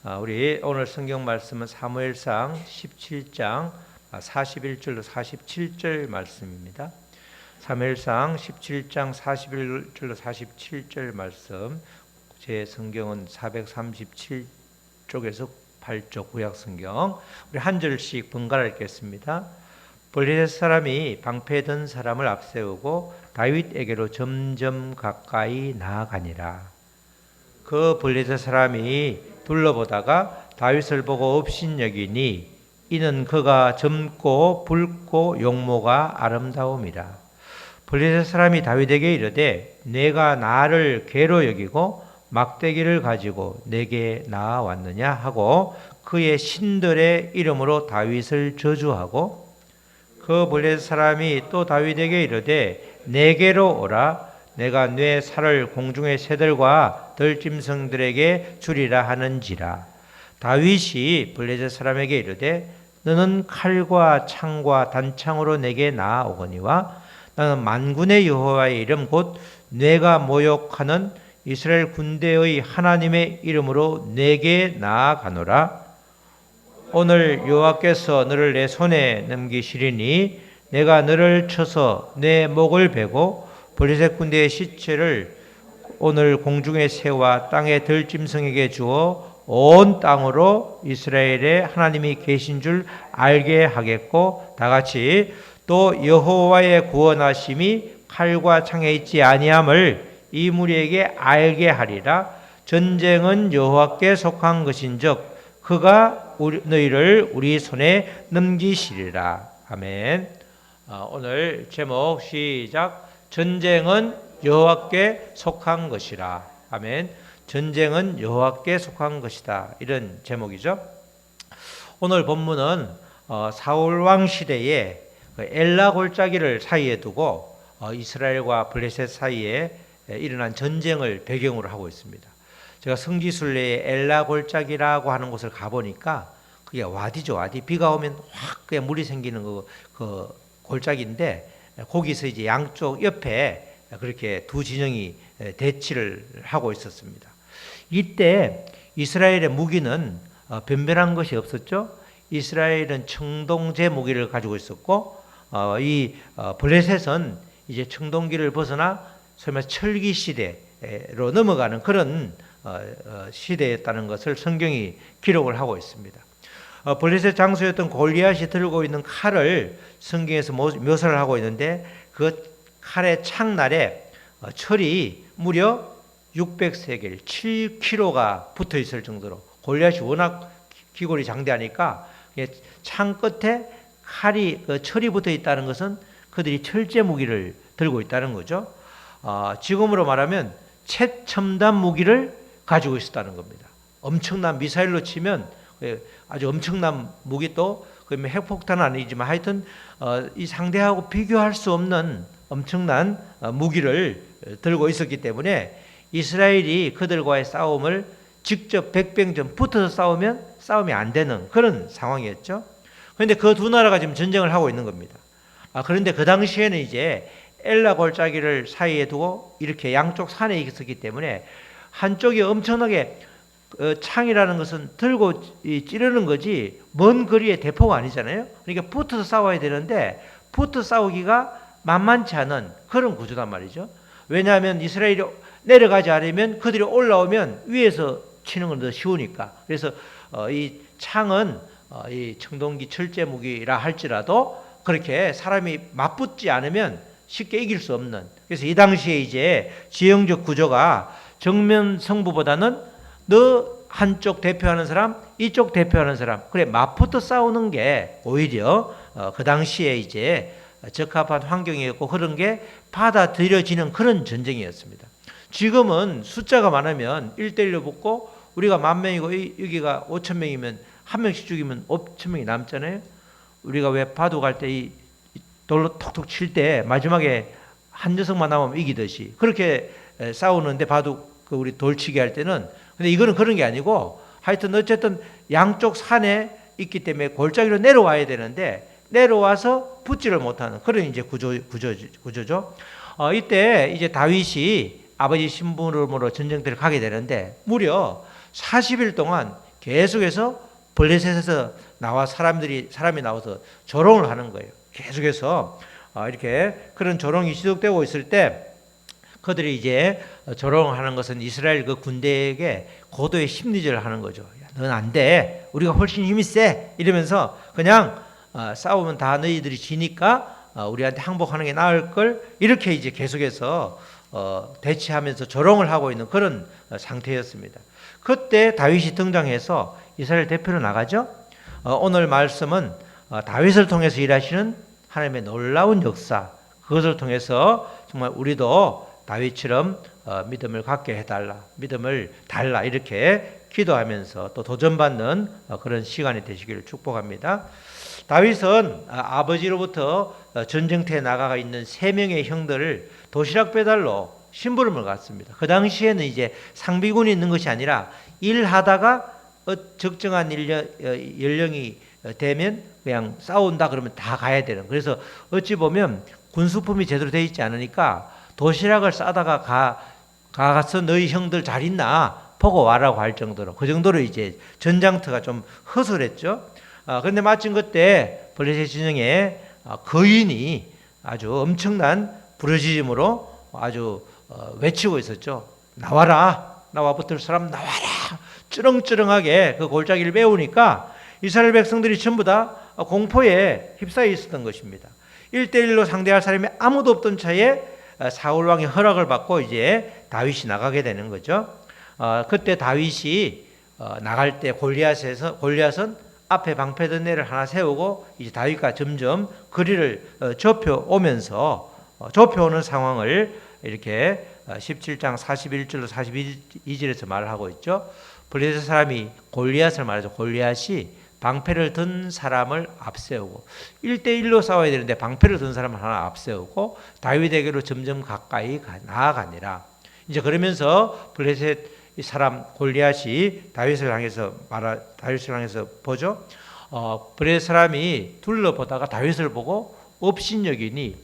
우리 오늘 성경 말씀은 사무엘상 17장 41절로 47절 말씀입니다. 사무엘상 17장 41절로 47절 말씀, 제 성경은 437쪽에서 8쪽 구약 성경. 우리 한 절씩 번갈아 읽겠습니다. 블레셋 사람이 방패에 든 사람을 앞세우고 다윗에게로 점점 가까이 나아가니라. 그 블레셋 사람이 둘러보다가 다윗을 보고 업신여기니 이는 그가 젊고 붉고 용모가 아름다움이라. 블레셋 사람이 다윗에게 이르되 내가 나를 괴로 여기고 막대기를 가지고 내게 나아왔느냐 하고 그의 신들의 이름으로 다윗을 저주하고, 그 블레셋 사람이 또 다윗에게 이르되 내게로 오라. 내가 네 살을 공중의 새들과 들짐승들에게 주리라 하는지라. 다윗이 블레셋 사람에게 이르되 너는 칼과 창과 단창으로 내게 나아오거니와 나는 만군의 여호와의 이름 곧 내가 모욕하는 이스라엘 군대의 하나님의 이름으로 내게 나아가노라. 오늘 여호와께서 너를 내 손에 넘기시리니 내가 너를 쳐서 내 목을 베고 블레셋 군대의 시체를 오늘 공중의 새와 땅의 들짐승에게 주어 온 땅으로 이스라엘의 하나님이 계신 줄 알게 하겠고, 다같이 또 여호와의 구원하심이 칼과 창에 있지 아니함을 이 무리에게 알게 하리라. 전쟁은 여호와께 속한 것인즉 그가 너희를 우리 손에 넘기시리라. 아멘. 오늘 제목 시작. 전쟁은 여호와께 속한 것이라. 아멘. 전쟁은 여호와께 속한 것이다. 이런 제목이죠. 오늘 본문은 사울 왕 시대에 엘라 골짜기를 사이에 두고 이스라엘과 블레셋 사이에 일어난 전쟁을 배경으로 하고 있습니다. 제가 성지순례에 엘라 골짜기라고 하는 곳을 가보니까 그게 와디죠. 와디. 비가 오면 확 그냥 물이 생기는 그 골짜기인데, 거기서 이제 양쪽 옆에 그렇게 두 진영이 대치를 하고 있었습니다. 이때 이스라엘의 무기는 변변한 것이 없었죠. 이스라엘은 청동제 무기를 가지고 있었고, 이 블레셋은 이제 청동기를 벗어나 소위 말해서 철기 시대로 넘어가는 그런 시대였다는 것을 성경이 기록을 하고 있습니다. 블레셋 장수였던 골리앗이 들고 있는 칼을 성경에서 묘사를 하고 있는데, 그 칼의 창날에 철이 무려 600세겔 7kg가 붙어 있을 정도로, 골리앗이 워낙 기골이 장대하니까 창 끝에 철이 붙어 있다는 것은 그들이 철제 무기를 들고 있다는 거죠. 지금으로 말하면 최첨단 무기를 가지고 있었다는 겁니다. 엄청난 미사일로 치면 아주 엄청난 무기, 또 핵폭탄은 아니지만 하여튼 이 상대하고 비교할 수 없는 엄청난 무기를 들고 있었기 때문에 이스라엘이 그들과의 싸움을 직접 백병전 붙어서 싸우면 싸움이 안 되는 그런 상황이었죠. 그런데 그 두 나라가 지금 전쟁을 하고 있는 겁니다. 그런데 그 당시에는 이제 엘라 골짜기를 사이에 두고 이렇게 양쪽 산에 있었기 때문에 한쪽이 엄청나게 창이라는 것은 들고 찌르는 거지 먼 거리의 대포가 아니잖아요. 그러니까 붙어서 싸워야 되는데 붙어 싸우기가 만만치 않은 그런 구조단 말이죠. 왜냐하면 이스라엘이 내려가지 않으면 그들이 올라오면 위에서 치는 건 더 쉬우니까. 그래서 이 창은 이 청동기 철제 무기라 할지라도 그렇게 사람이 맞붙지 않으면 쉽게 이길 수 없는. 그래서 이 당시에 이제 지형적 구조가 정면 승부보다는 너 한쪽 대표하는 사람, 이쪽 대표하는 사람, 그래 맞붙어 싸우는 게 오히려 그 당시에 이제 적합한 환경이었고 그런 게 받아들여지는 그런 전쟁이었습니다. 지금은 숫자가 많으면 1대1로 붙고 우리가 10,000명이고 여기가 5,000명이면 한 명씩 죽이면 5,000명이 남잖아요. 우리가 왜 바둑 할 때 이 돌로 톡톡 칠 때 마지막에 한 녀석만 남으면 이기듯이 그렇게 싸우는데, 바둑 우리 돌치기 할 때는. 근데 이거는 그런 게 아니고 하여튼 어쨌든 양쪽 산에 있기 때문에 골짜기로 내려와야 되는데 내려와서 붙지를 못하는 그런 이제 구조죠. 이때 이제 다윗이 아버지 신부름으로 전쟁터를 가게 되는데 무려 40일 동안 계속해서 블레셋에서 사람이 나와서 조롱을 하는 거예요. 계속해서 이렇게 그런 조롱이 지속되고 있을 때 그들이 이제 조롱하는 것은 이스라엘 그 군대에게 고도의 심리전을 하는 거죠. 넌 안 돼. 우리가 훨씬 힘이 세. 이러면서 그냥 싸우면 다 너희들이 지니까 우리한테 항복하는 게 나을 걸. 이렇게 이제 계속해서 대치하면서 조롱을 하고 있는 그런 상태였습니다. 그때 다윗이 등장해서 이스라엘 대표로 나가죠. 오늘 말씀은 다윗을 통해서 일하시는 하나님의 놀라운 역사, 그것을 통해서 정말 우리도 다윗처럼 믿음을 갖게 해달라, 믿음을 달라, 이렇게 기도하면서 또 도전받는 그런 시간이 되시기를 축복합니다. 다윗은 아버지로부터 전쟁터에 나가 있는 3명의 형들을 도시락 배달로 심부름을 갔습니다. 그 당시에는 이제 상비군이 있는 것이 아니라 일하다가 적정한 연령이 되면 그냥 싸운다 그러면 다 가야 되는. 그래서 어찌 보면 군수품이 제대로 되어 있지 않으니까 도시락을 싸다가 가서 너희 형들 잘 있나 보고 와라고 할 정도로, 그 정도로 이제 전장터가 좀 허술했죠. 그런데 마침 그때 블레셋 진영에 거인이 아주 엄청난 부르짖음으로 아주 외치고 있었죠. 나와라, 나와 붙을 사람 나와라. ጭ렁ጭ렁하게 그 골짜기를 메우니까 이스라엘 백성들이 전부 다 공포에 휩싸여 있었던 것입니다. 1대1로 상대할 사람이 아무도 없던 차에 사울 왕의 허락을 받고 이제 다윗이 나가게 되는 거죠. 그때 다윗이 나갈 때 골리앗은 앞에 방패든내를 하나 세우고 이제 다윗과 점점 거리를 좁혀오면서 좁혀오는 상황을 이렇게 17장 41절로 42절에서 말을 하고 있죠. 블레셋 사람이 골리앗을 말하죠. 골리앗이 방패를 든 사람을 앞세우고 1대1로 싸워야 되는데 방패를 든 사람을 하나 앞세우고 다윗에게로 점점 가까이 나아가니라. 이제 그러면서 블레셋 사람 골리앗이 다윗을 향해서 보죠. 블레셋 사람이 둘러보다가 다윗을 보고 업신여기니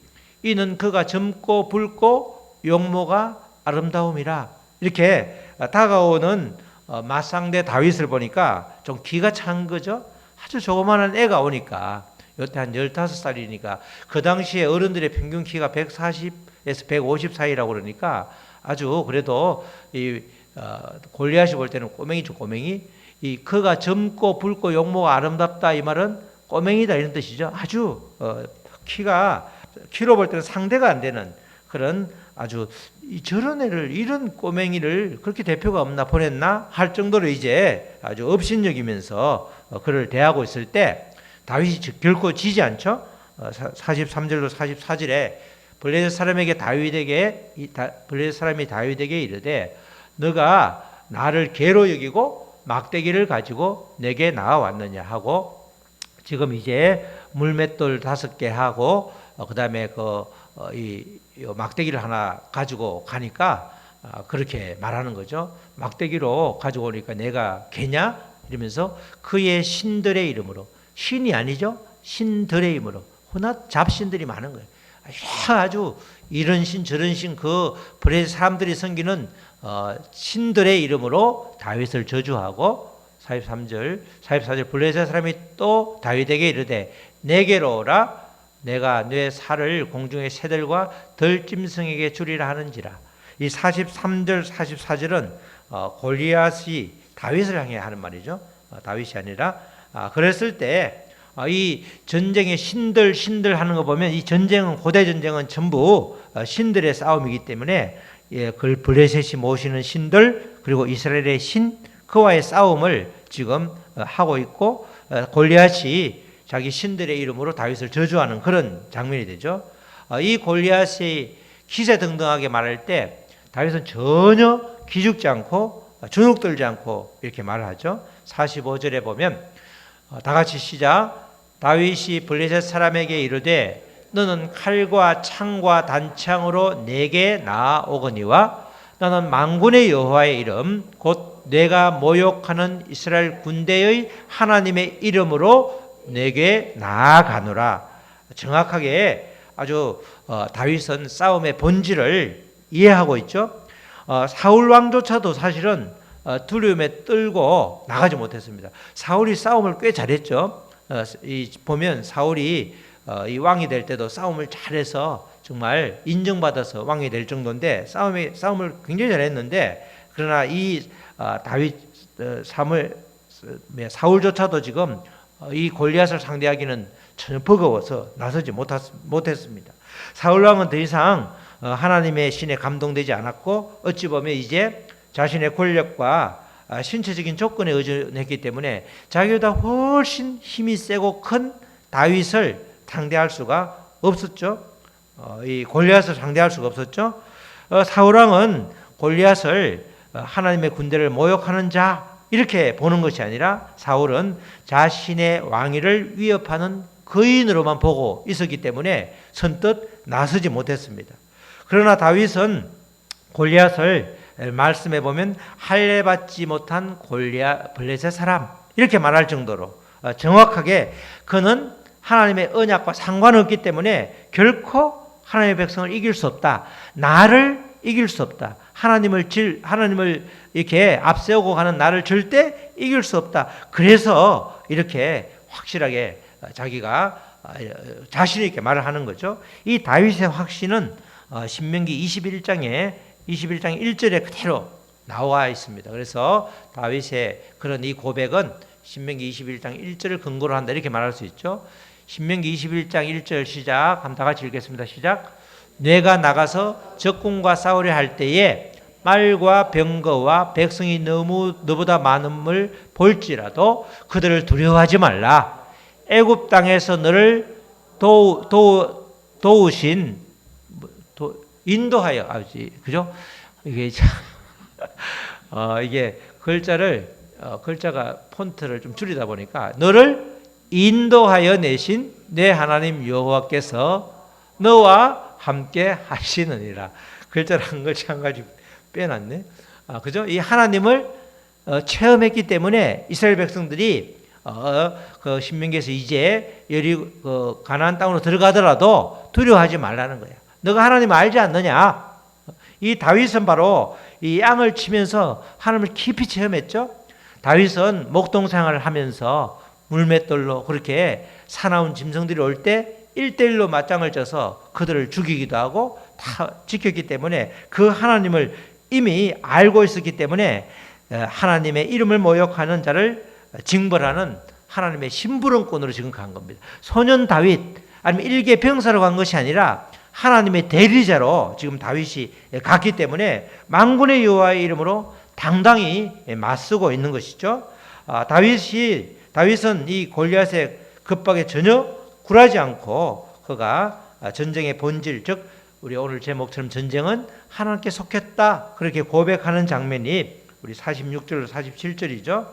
이는 그가 젊고 붉고 용모가 아름다움이라. 이렇게 다가오는 맞상대 다윗을 보니까 좀 기가 찬 거죠. 아주 조그마한 애가 오니까, 이때 한 15살이니까 그 당시에 어른들의 평균 키가 140에서 150 사이라고 그러니까 아주 그래도 이 골리앗이 볼 때는 꼬맹이죠, 꼬맹이. 이 그가 젊고 붉고 용모가 아름답다, 이 말은 꼬맹이다 이런 뜻이죠. 아주 키로 볼 때는 상대가 안 되는 그런 아주 저런 애를, 이런 꼬맹이를 그렇게 대표가 없나 보냈나 할 정도로 이제 아주 업신여기면서 그를 대하고 있을 때 다윗이 결코 지지 않죠. 43절로 44절에 블레셋 사람이 다윗에게 이르되 너가 나를 개로 여기고 막대기를 가지고 내게 나와왔느냐 하고, 지금 이제 물맷돌 5개 하고 그다음에 이 막대기를 하나 가지고 가니까 그렇게 말하는 거죠. 막대기로 가지고 오니까 내가 개냐? 이러면서 그의 신들의 이름으로, 신이 아니죠, 신들의 이름으로, 혼합 잡신들이 많은 거예요. 아주 이런 신 저런 신, 그 블레셋 사람들이 섬기는 신들의 이름으로 다윗을 저주하고, 44절 블레셋 사람이 또 다윗에게 이르되 내게로 오라, 내가 내 살을 공중의 새들과 들짐승에게 주리라 하는지라. 이 43절 44절은 골리앗이 다윗을 향해 하는 말이죠. 다윗이 아니라. 그랬을 때 이 전쟁의 신들 하는 거 보면 이 전쟁은, 고대 전쟁은 전부 신들의 싸움이기 때문에 그 블레셋이 모시는 신들 그리고 이스라엘의 신, 그와의 싸움을 지금 하고 있고, 골리앗이 자기 신들의 이름으로 다윗을 저주하는 그런 장면이 되죠. 이 골리앗이 기세등등하게 말할 때 다윗은 전혀 기죽지 않고 주눅들지 않고 이렇게 말을 하죠. 45절에 보면 다 같이 시작. 다윗이 블레셋 사람에게 이르되 너는 칼과 창과 단창으로 내게 나아오거니와 너는 만군의 여호와의 이름 곧 내가 모욕하는 이스라엘 군대의 하나님의 이름으로 내게 나아가노라. 정확하게 아주 다윗은 싸움의 본질을 이해하고 있죠. 사울 왕조차도 사실은 두려움에 떨고 나가지 못했습니다. 사울이 싸움을 꽤 잘했죠. 보면 사울이 이 왕이 될 때도 싸움을 잘해서 정말 인정받아서 왕이 될 정도인데 싸움을 굉장히 잘했는데, 그러나 이 다윗 사울조차도 지금 이 골리앗을 상대하기는 전혀 버거워서 나서지 못했습니다. 사울 왕은 더 이상 하나님의 신에 감동되지 않았고, 어찌 보면 이제 자신의 권력과 신체적인 조건에 의존했기 때문에 자기보다 훨씬 힘이 세고 큰 다윗을 상대할 수가 없었죠. 이 골리앗을 상대할 수가 없었죠. 사울 왕은 골리앗을 하나님의 군대를 모욕하는 자 이렇게 보는 것이 아니라, 사울은 자신의 왕위를 위협하는 거인으로만 보고 있었기 때문에 선뜻 나서지 못했습니다. 그러나 다윗은 골리앗을 말씀해 보면 할례 받지 못한 블레셋 사람 이렇게 말할 정도로 정확하게 그는 하나님의 언약과 상관없기 때문에 결코 하나님의 백성을 이길 수 없다. 나를 이길 수 없다. 하나님을 이렇게 앞세우고 가는 나를 절대 이길 수 없다. 그래서 이렇게 확실하게 자기가 자신 있게 말을 하는 거죠. 이 다윗의 확신은 신명기 21장 1절에 그대로 나와 있습니다. 그래서 다윗의 그런 이 고백은 신명기 21장 1절을 근거로 한다 이렇게 말할 수 있죠. 신명기 21장 1절 시작. 한번 다 같이 읽겠습니다. 시작. 내가 나가서 적군과 싸우려 할 때에 말과 병거와 백성이 너보다 많음을 볼지라도 그들을 두려워하지 말라. 애굽 땅에서 너를 도우신 인도하여 아버지, 그죠? 이게 참 이게 글자가 폰트를 좀 줄이다 보니까 너를 인도하여 내신 내 하나님 여호와께서 너와 함께 하시느니라. 글자를 한 가지 빼놨네. 그죠? 이 하나님을 체험했기 때문에 이스라엘 백성들이 그 신명기에서 이제 가나안 땅으로 들어가더라도 두려워하지 말라는 거야. 너가 하나님 알지 않느냐? 이 다윗은 바로 이 양을 치면서 하나님을 깊이 체험했죠. 다윗은 목동 생활을 하면서 물맷돌로 그렇게 사나운 짐승들이 올 때 1대1로 맞짱을 져서 그들을 죽이기도 하고 다 지켰기 때문에 그 하나님을 이미 알고 있었기 때문에 하나님의 이름을 모욕하는 자를 징벌하는 하나님의 심부름꾼으로 지금 간 겁니다. 소년 다윗 아니면 일개 병사로 간 것이 아니라 하나님의 대리자로 지금 다윗이 갔기 때문에 만군의 여호와의 이름으로 당당히 맞서고 있는 것이죠. 다윗은 이 골리앗의 급박에 전혀 굴하지 않고 그가 전쟁의 본질, 즉 우리 오늘 제목처럼 전쟁은 하나님께 속했다 그렇게 고백하는 장면이 우리 46절 47절이죠.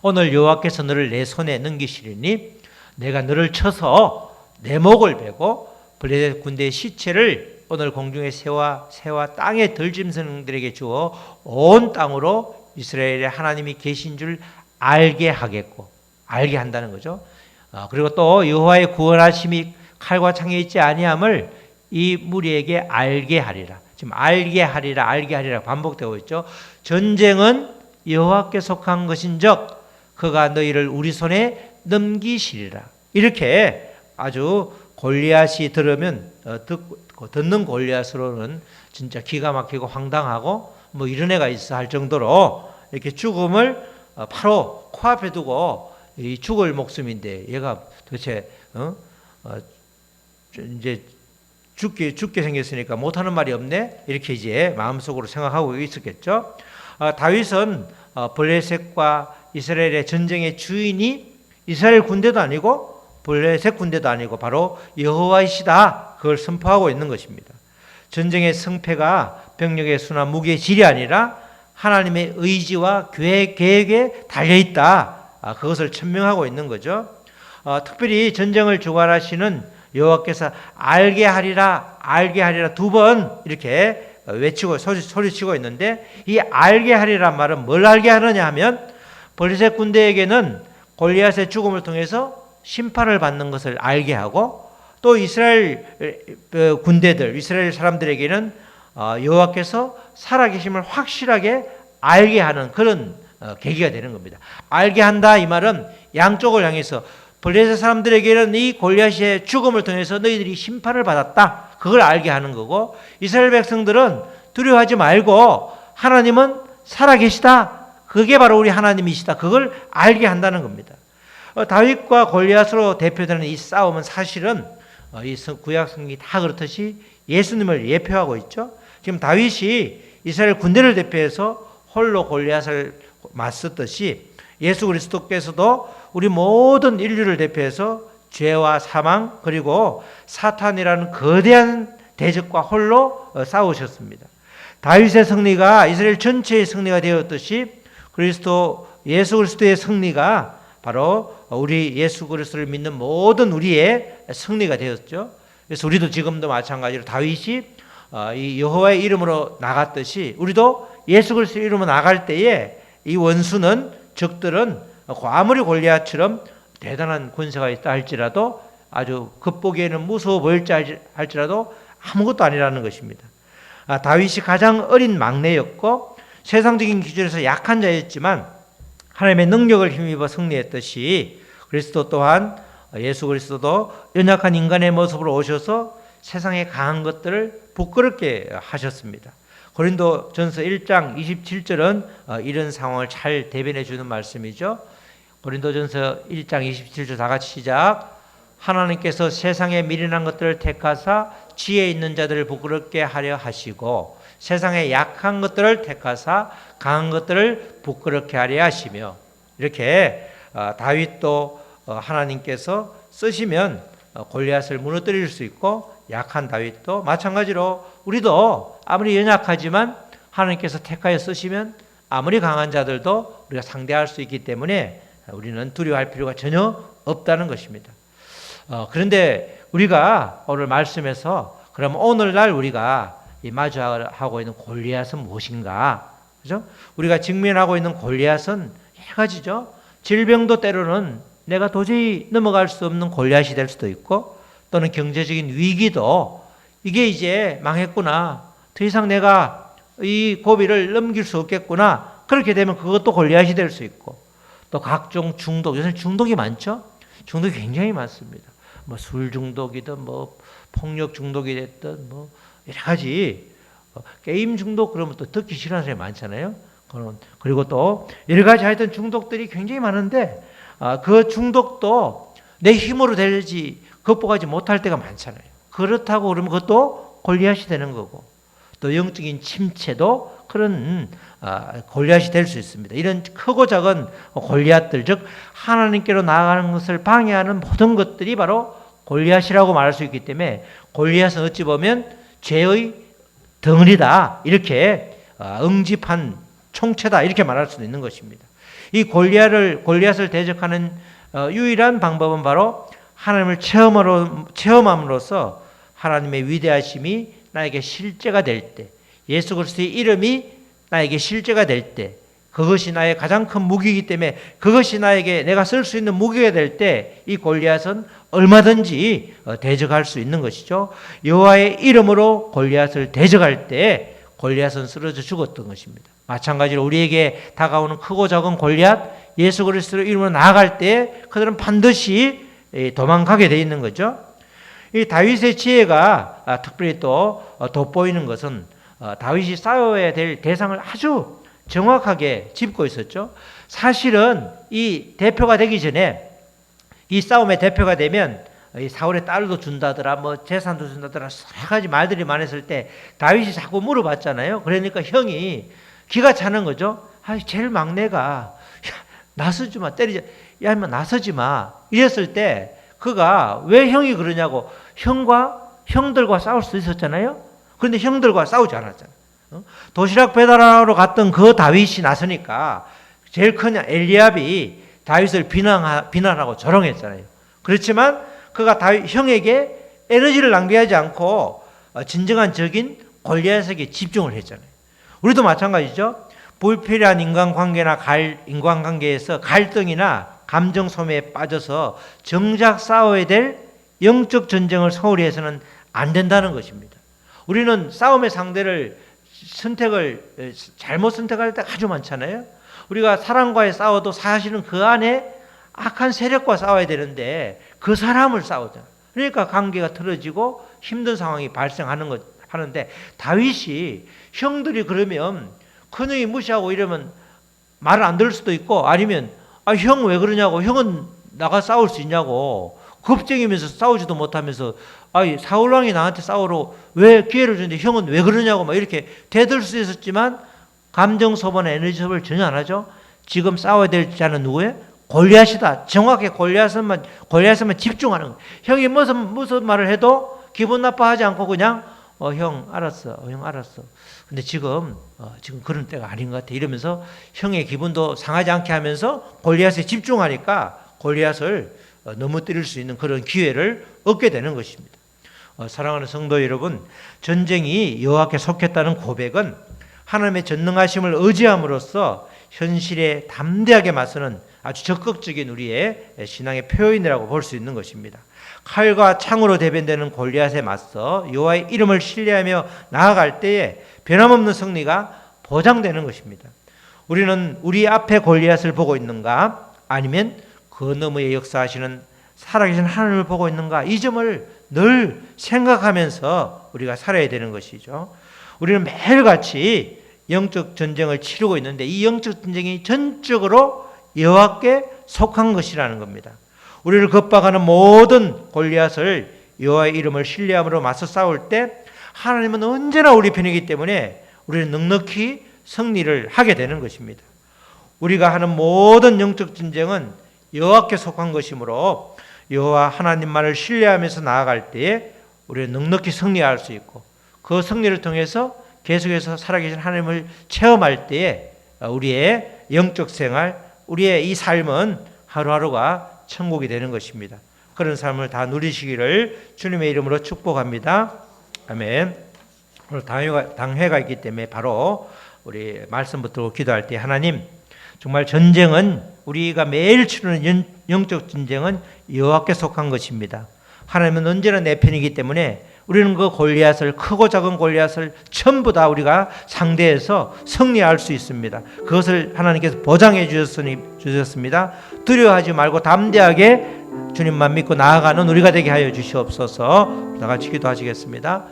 오늘 여호와께서 너를 내 손에 넘기시리니 내가 너를 쳐서 내 목을 베고 블레셋 군대의 시체를 오늘 공중의 새와 땅의 들짐승들에게 주어 온 땅으로 이스라엘의 하나님이 계신 줄 알게 한다는 거죠. 그리고 또 여호와의 구원하심이 칼과 창에 있지 아니함을 이 무리에게 알게 하리라. 지금 알게 하리라 반복되고 있죠. 전쟁은 여호와께 속한 것인즉 그가 너희를 우리 손에 넘기시리라. 이렇게 아주 골리앗이 들으면 듣는 골리앗으로는 진짜 기가 막히고 황당하고 뭐 이런 애가 있어 할 정도로 이렇게 죽음을 바로 코앞에 두고 이 죽을 목숨인데 얘가 도대체 이제 죽게 생겼으니까 못하는 말이 없네 이렇게 이제 마음속으로 생각하고 있었겠죠. 다윗은 블레셋과 이스라엘의 전쟁의 주인이 이스라엘 군대도 아니고 블레셋 군대도 아니고 바로 여호와이시다 그걸 선포하고 있는 것입니다. 전쟁의 승패가 병력의 수나 무기의 질이 아니라 하나님의 의지와 계획에 달려있다. 그것을 천명하고 있는 거죠. 특별히 전쟁을 주관하시는 여호와께서 알게 하리라 두 번 이렇게 외치고 소리치고 있는데 이 알게 하리란 말은 뭘 알게 하느냐 하면 블레셋 군대에게는 골리앗의 죽음을 통해서 심판을 받는 것을 알게 하고 또 이스라엘 군대들 이스라엘 사람들에게는 여호와께서 살아계심을 확실하게 알게 하는 그런 계기가 되는 겁니다. 알게 한다 이 말은 양쪽을 향해서 블레셋 사람들에게는 이 골리앗의 죽음을 통해서 너희들이 심판을 받았다. 그걸 알게 하는 거고, 이스라엘 백성들은 두려워하지 말고 하나님은 살아계시다. 그게 바로 우리 하나님이시다. 그걸 알게 한다는 겁니다. 다윗과 골리앗으로 대표되는 이 싸움은 사실은 이 구약 성경이 다 그렇듯이 예수님을 예표하고 있죠. 지금 다윗이 이스라엘 군대를 대표해서 홀로 골리앗을 맞섰듯이 예수 그리스도께서도 우리 모든 인류를 대표해서 죄와 사망 그리고 사탄이라는 거대한 대적과 홀로 싸우셨습니다. 다윗의 승리가 이스라엘 전체의 승리가 되었듯이 예수 그리스도의 승리가 바로 우리 예수 그리스도를 믿는 모든 우리의 승리가 되었죠. 그래서 우리도 지금도 마찬가지로 다윗이 이 여호와의 이름으로 나갔듯이 우리도 예수 그리스도의 이름으로 나갈 때에 이 원수는, 적들은 아무리 골리앗처럼 대단한 군사가 있다 할지라도, 아주 겉보기에는 무서워 보일지 할지라도 아무것도 아니라는 것입니다. 다윗이 가장 어린 막내였고 세상적인 기준에서 약한 자였지만 하나님의 능력을 힘입어 승리했듯이 그리스도 또한, 예수 그리스도도 연약한 인간의 모습으로 오셔서 세상에 강한 것들을 부끄럽게 하셨습니다. 고린도전서 1장 27절은 이런 상황을 잘 대변해 주는 말씀이죠. 고린도전서 1장 27절 다 같이 시작. 하나님께서 세상에 미련한 것들을 택하사 지혜 있는 자들을 부끄럽게 하려 하시고 세상에 약한 것들을 택하사 강한 것들을 부끄럽게 하려 하시며, 이렇게 다윗도 하나님께서 쓰시면 골리앗을 무너뜨릴 수 있고, 약한 다윗도 마찬가지로 우리도 아무리 연약하지만 하나님께서 택하여 쓰시면 아무리 강한 자들도 우리가 상대할 수 있기 때문에 우리는 두려워할 필요가 전혀 없다는 것입니다. 그런데 우리가 오늘 말씀에서 그럼 오늘날 우리가 마주하고 있는 골리앗은 무엇인가? 그죠? 우리가 직면하고 있는 골리앗은 여러 가지죠. 질병도 때로는 내가 도저히 넘어갈 수 없는 골리앗이 될 수도 있고, 또는 경제적인 위기도 이게 이제 망했구나, 더 이상 내가 이 고비를 넘길 수 없겠구나, 그렇게 되면 그것도 골리앗이 될 수 있고, 또 각종 중독, 요새 중독이 많죠. 중독이 굉장히 많습니다. 뭐 술 중독이든 뭐 폭력 중독이 됐든 뭐 여러 가지, 게임 중독 그러면 또 듣기 싫어하는 사람이 많잖아요. 그리고 또 여러 가지 하여튼 중독들이 굉장히 많은데 그 중독도 내 힘으로 되지 극복하지 못할 때가 많잖아요. 그렇다고 그러면 그것도 골리앗이 되는 거고, 또 영적인 침체도 그런 골리앗이 될 수 있습니다. 이런 크고 작은 골리앗들, 즉 하나님께로 나아가는 것을 방해하는 모든 것들이 바로 골리앗이라고 말할 수 있기 때문에 골리앗은 어찌 보면 죄의 덩어리다, 이렇게 응집한 총체다, 이렇게 말할 수도 있는 것입니다. 이 골리앗을 대적하는 유일한 방법은 바로 하나님을 체험함으로써 하나님의 위대하심이 나에게 실제가 될 때, 예수 그리스도의 이름이 나에게 실제가 될 때, 그것이 나의 가장 큰 무기이기 때문에 그것이 나에게 내가 쓸 수 있는 무기가 될 때 이 골리앗은 얼마든지 대적할 수 있는 것이죠. 여호와의 이름으로 골리앗을 대적할 때 골리앗은 쓰러져 죽었던 것입니다. 마찬가지로 우리에게 다가오는 크고 작은 골리앗, 예수 그리스도의 이름으로 나아갈 때 그들은 반드시 도망가게 되어 있는 거죠. 이 다윗의 지혜가 특별히 또 돋보이는 것은 다윗이 싸워야 될 대상을 아주 정확하게 짚고 있었죠. 사실은 이 대표가 되기 전에, 이 싸움의 대표가 되면 이 사울의 딸도 준다더라, 뭐 재산도 준다더라, 여러 가지 말들이 많았을 때 다윗이 자꾸 물어봤잖아요. 그러니까 형이 기가 차는 거죠. 제일 막내가 나서지 마, 때리지, 야 인마 나서지 마, 이랬을 때 그가 왜 형이 그러냐고, 형들과 싸울 수 있었잖아요. 그런데 형들과 싸우지 않았잖아요. 도시락 배달하러 갔던 그 다윗이 나서니까 제일 큰 엘리압이 다윗을 비난하고 조롱했잖아요. 그렇지만 그가 형에게 에너지를 낭비하지 않고 진정한 적인 골리앗에게 집중을 했잖아요. 우리도 마찬가지죠. 불필요한 인간관계에서 갈등이나 감정 소모에 빠져서 정작 싸워야 될 영적 전쟁을 소홀히 해서는 안 된다는 것입니다. 우리는 싸움의 상대를 선택을 잘못 선택할 때가 아주 많잖아요. 우리가 사람과의 싸워도 사실은 그 안에 악한 세력과 싸워야 되는데 그 사람을 싸우잖아요. 그러니까 관계가 틀어지고 힘든 상황이 하는데 다윗이 형들이 그러면 큰형이 무시하고 이러면 말을 안 들을 수도 있고 아니면 형 왜 그러냐고 형은 나가 싸울 수 있냐고 겁쟁이면서 싸우지도 못하면서 사울왕이 나한테 싸우러 왜 기회를 주는데 형은 왜 그러냐고 막 이렇게 대들 수 있었지만 감정 소모나 에너지 소모를 전혀 안 하죠. 지금 싸워야 될 자는 누구예요? 골리앗이다. 정확히 골리앗만 집중하는 거예요. 형이 무슨 말을 해도 기분 나빠하지 않고 그냥 형 알았어. 형 알았어. 근데 지금 그런 때가 아닌 것 같아. 이러면서 형의 기분도 상하지 않게 하면서 골리앗에 집중하니까 골리앗을 넘어뜨릴 수 있는 그런 기회를 얻게 되는 것입니다. 사랑하는 성도 여러분, 전쟁이 여호와께 속했다는 고백은 하나님의 전능하심을 의지함으로써 현실에 담대하게 맞서는 아주 적극적인 우리의 신앙의 표현이라고 볼 수 있는 것입니다. 칼과 창으로 대변되는 골리앗에 맞서 여호와의 이름을 신뢰하며 나아갈 때에 변함없는 승리가 보장되는 것입니다. 우리는 우리 앞에 골리앗을 보고 있는가 아니면 그 너머에 역사하시는 살아계신 하나님을 보고 있는가 이 점을 늘 생각하면서 우리가 살아야 되는 것이죠. 우리는 매일같이 영적 전쟁을 치르고 있는데 이 영적 전쟁이 전적으로 여호와께 속한 것이라는 겁니다. 우리를 겁박하는 모든 골리앗을 여호와의 이름을 신뢰함으로 맞서 싸울 때 하나님은 언제나 우리 편이기 때문에 우리는 넉넉히 승리를 하게 되는 것입니다. 우리가 하는 모든 영적 전쟁은 여호와께 속한 것이므로 여호와 하나님만을 신뢰하면서 나아갈 때에 우리는 넉넉히 승리할 수 있고 그 승리를 통해서 계속해서 살아계신 하나님을 체험할 때에 우리의 영적 생활, 우리의 이 삶은 하루하루가 천국이 되는 것입니다. 그런 삶을 다 누리시기를 주님의 이름으로 축복합니다. 아멘. 오늘 당회가 있기 때문에 바로 우리 말씀부터 기도할 때 하나님 정말 전쟁은 우리가 매일 치르는 영적 전쟁은 여호와께 속한 것입니다. 하나님은 언제나 내 편이기 때문에 우리는 그 골리앗을 크고 작은 골리앗을 전부 다 우리가 상대해서 승리할 수 있습니다. 그것을 하나님께서 보장해 주셨습니다. 두려워하지 말고 담대하게 주님만 믿고 나아가는 우리가 되게 하여 주시옵소서. 다 같이 기도하시겠습니다.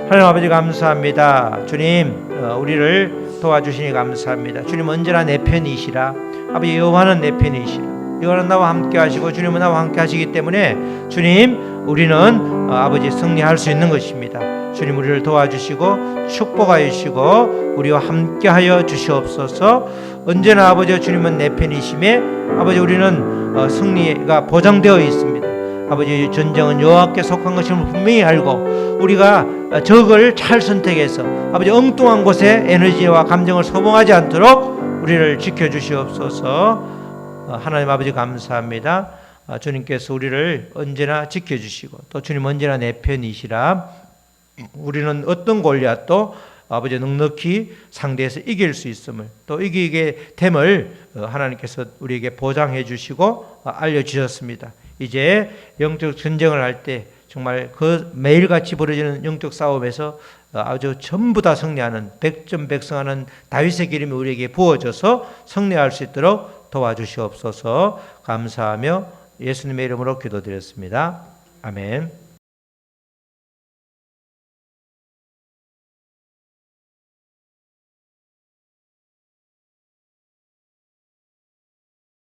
하나님 아버지 감사합니다. 주님 우리를 도와주시니 감사합니다. 주님 언제나 내 편이시라. 아버지 여호와는 내 편이시라. 여호와는 나와 함께 하시고 주님은 나와 함께 하시기 때문에 주님 우리는 아버지 승리할 수 있는 것입니다. 주님 우리를 도와주시고 축복하여 주시고 우리와 함께 하여 주시옵소서. 언제나 아버지 주님은 내 편이심에 아버지 우리는 승리가 보장되어 있습니다. 아버지 전쟁은 여호와께 속한 것임을 분명히 알고 우리가 적을 잘 선택해서 아버지 엉뚱한 곳에 에너지와 감정을 소모하지 않도록 우리를 지켜주시옵소서. 하나님 아버지 감사합니다. 주님께서 우리를 언제나 지켜주시고 또 주님 언제나 내 편이시라. 우리는 어떤 골리앗도 아버지 넉넉히 상대해서 이길 수 있음을 또 이기게 됨을 하나님께서 우리에게 보장해 주시고 알려주셨습니다. 이제 영적 전쟁을 할 때 정말 그 매일같이 벌어지는 영적 싸움에서 아주 전부 다 승리하는 백전백승하는 다윗의 기름이 우리에게 부어져서 승리할 수 있도록 도와주시옵소서. 감사하며 예수님의 이름으로 기도드렸습니다. 아멘.